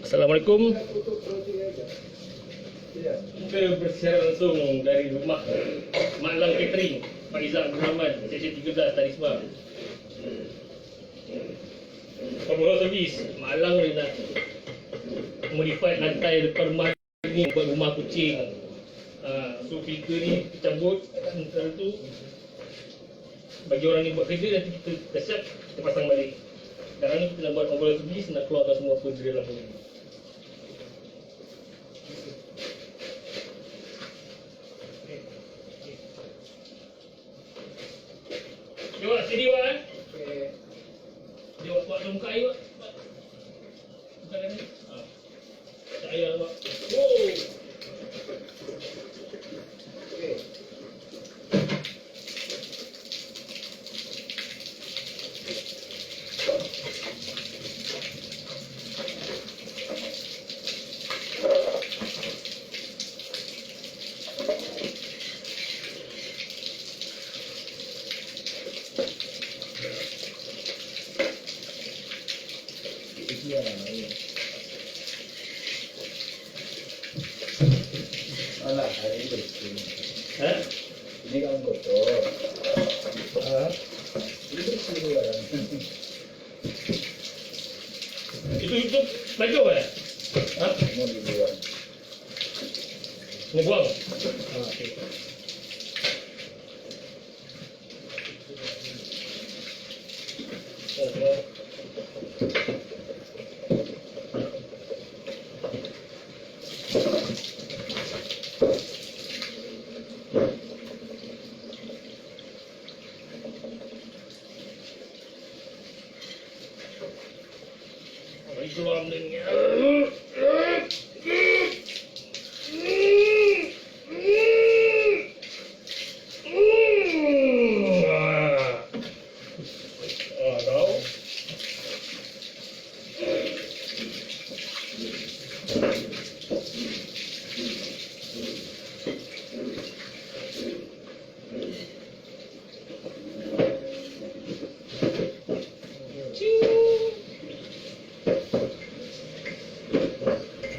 Assalamualaikum. Kita bersiaran langsung dari rumah Malang Catering, Pak Izzat Abdul Rahman, Seksyen 13 Tarisma. Pemula servis Malang ni nak modified lantai depan rumah ni buat rumah kucing. So filter ni kita cabut, sementara tu bagi orang yang buat kerja, nanti kita dah siap, kita pasang balik. Sekarang ni kita nak buat pemula servis, nak keluarkan semua apa dari dalam ni. Dia buat steady buat kan? Dia buat muka air buat. Bukan ni. Tak payah buat. Oh. Alah, hari ini bersih. Hah? Ini kan kotor. Ini bersih kan? Itu baju apa? Hah? Mau dibuang. Ni buang. Okey. Keluar ni. Tahu.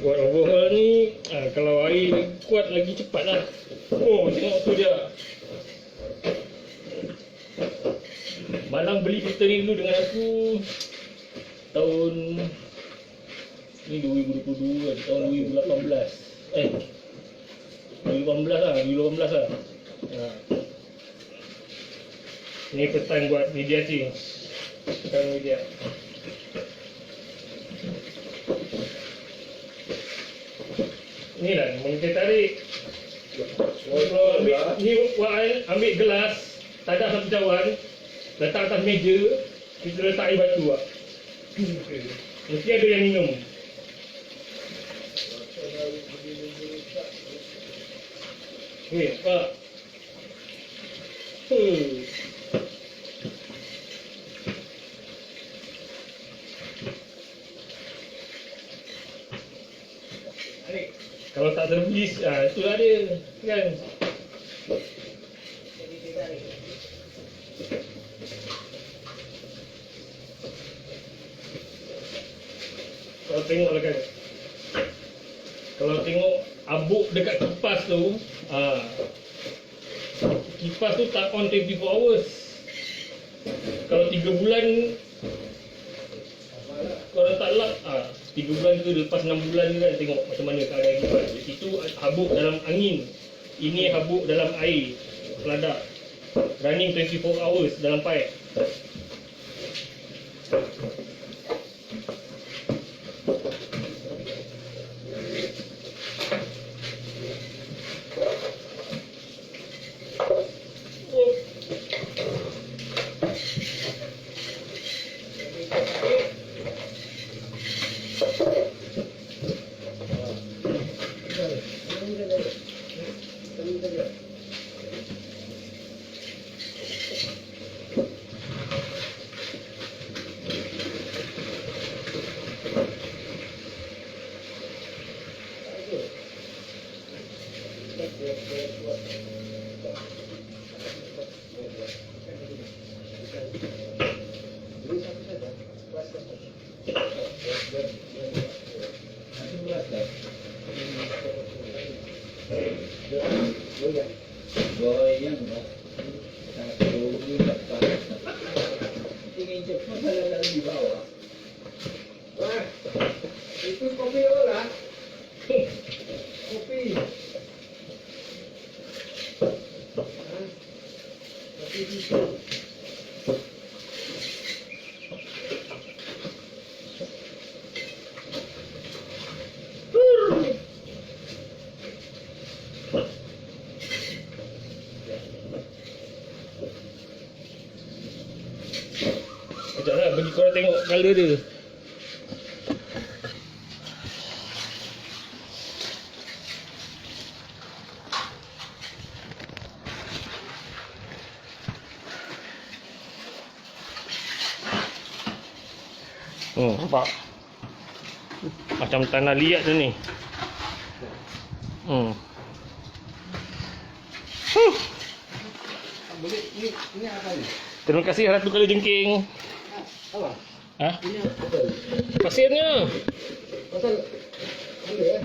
Buat overhaul ni, kalau air kuat lagi cepat lah. Oh, tengok tu dia. Malang beli filter ni dulu dengan aku tahun ni 2022 kan, tahun 2018. 2018 lah, 2018 lah. Ni first time buat media change. Sekarang media. Ni lah, kita tarik. Ambil gelas, tadak satu cawan, letak atas meja, kita letak air batu lah. Mesti ada yang minum. Ni, Pak. Kalau tak servis, itulah dia, kan? Kalau tengoklah kan, kalau tengok abuk dekat kipas tu, kipas tu tak on 24 hours. Kalau 3 bulan, kalau tak lap, 3 bulan ke lepas 6 bulan ni kan, tengok macam mana keadaan kipas. Itu habuk dalam angin, ini habuk dalam air, peladak. Running 24 hours dalam pipe. letak di bawah. Wah, itu kopi olah. Kopi. Kopi itu. Sekejap lah, bagi korang tengok colour dia. Nampak? Macam tanah liat tu ni. Boleh ini apa ni? Terima kasih Ratu Kalajengking. Apa? Ha? Ini apa? Pasirnya. Pasal ada ya?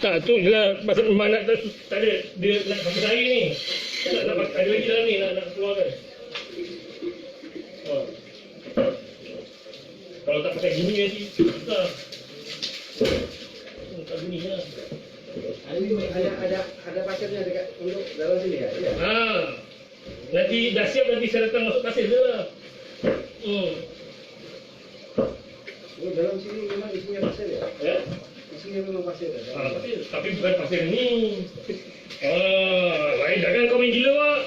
Tak, tu je lah. Pasal memang nak tak ada. Dia nak sampai hari ni. Nak ada lagi dalam ni nak keluarkan. Oh. Kalau tak pakai gini nanti susah. Tak gini lah. Ada pasirnya dekat untuk dalam sini ya? Ya. Ha. Nanti dah siap nanti saya datang masuk pasir je lah. Oh, dalam sini memang isinya pasir ya? Ya? Isinya memang pasir ya? Pasir. Tapi bukan pasir ni. Lain jangan kau main gila Pak.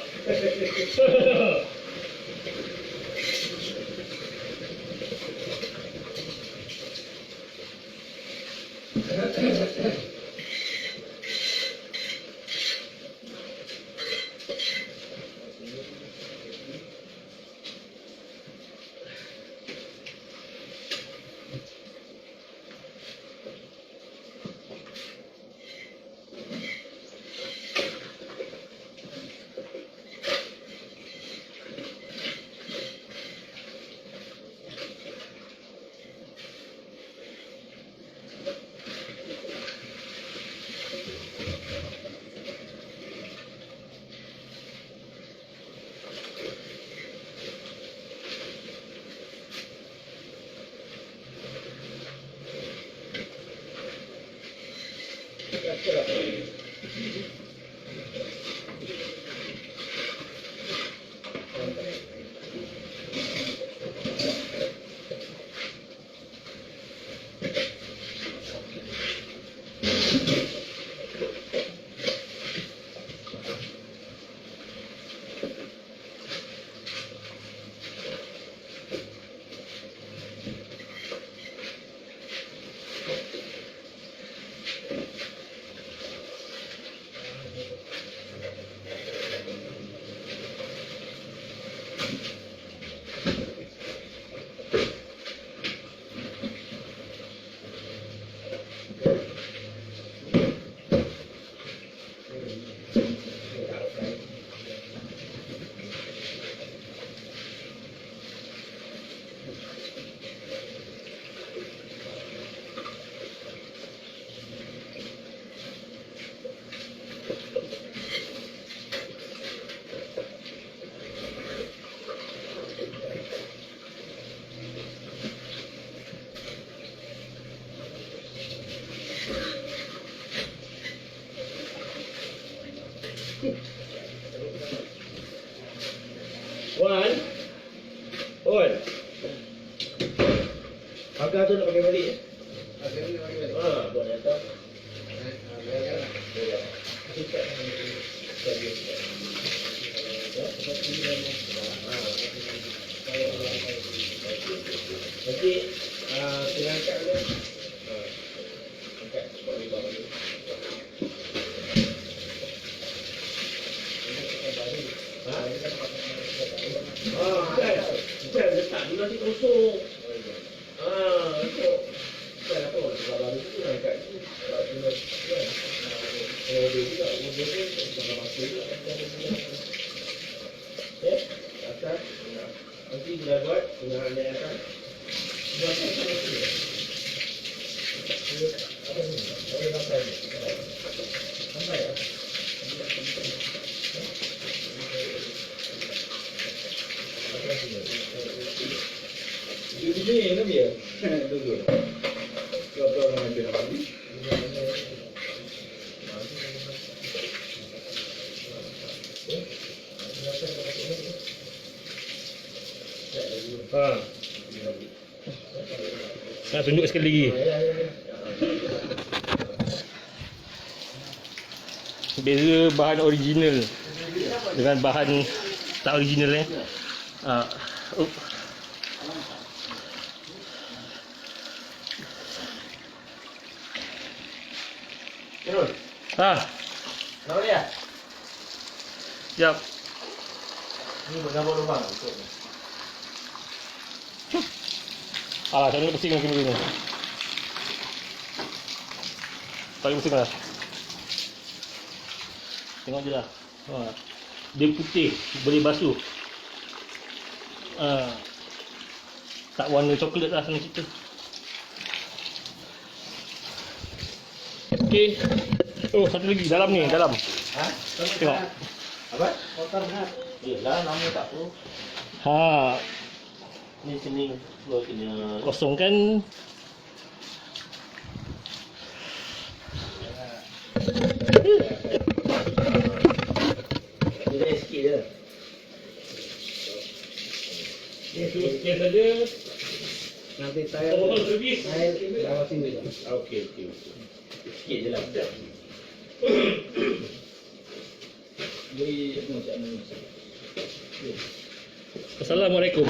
Wan. Wan. Agak tu nak pakai balik. Pasir ni pakai balik. Buat atas. Biarkanlah. Nanti tengah angkat dia. Angkat sebab ni bawah ni. Bukan letak dulu nanti kosong. Itu. Bukan apa, sebab baru tu nak angkat ni. Sebab tu nak kan. Dia juga, dia jangan masuk juga. Ya, atas. Nanti bila buat, tengah naik atas. Buat atas nanti. Apa ni? Boleh sampai ni. Sampai ya? Atas ni. Ini Nabi ya? Dulu. Kau nama itu Nabi. Ha. Nak tunjuk sekali lagi. Beza bahan original dengan bahan tak original oh. Terus. Ha, Nama dia? siap. Ini bergambar lubang. Alah, saya nak pusing lagi begini. Tak pusing lah. Tengok je lah. Ha. Dia putih, boleh basuh. Tak warna coklat lah senang cerita. Okey. Oh, satu lagi dalam ni, dalam. Ha? Tengok. Apa? Kotor kan? Iyalah, nama tak apa. Ha, Ni sini keluar kena. kosongkan. Dia sikit je. Itu sekian saja. Nanti Total servis. saya bawa sini. Okey. Sikit je lah. Beri macam ni. Assalamualaikum.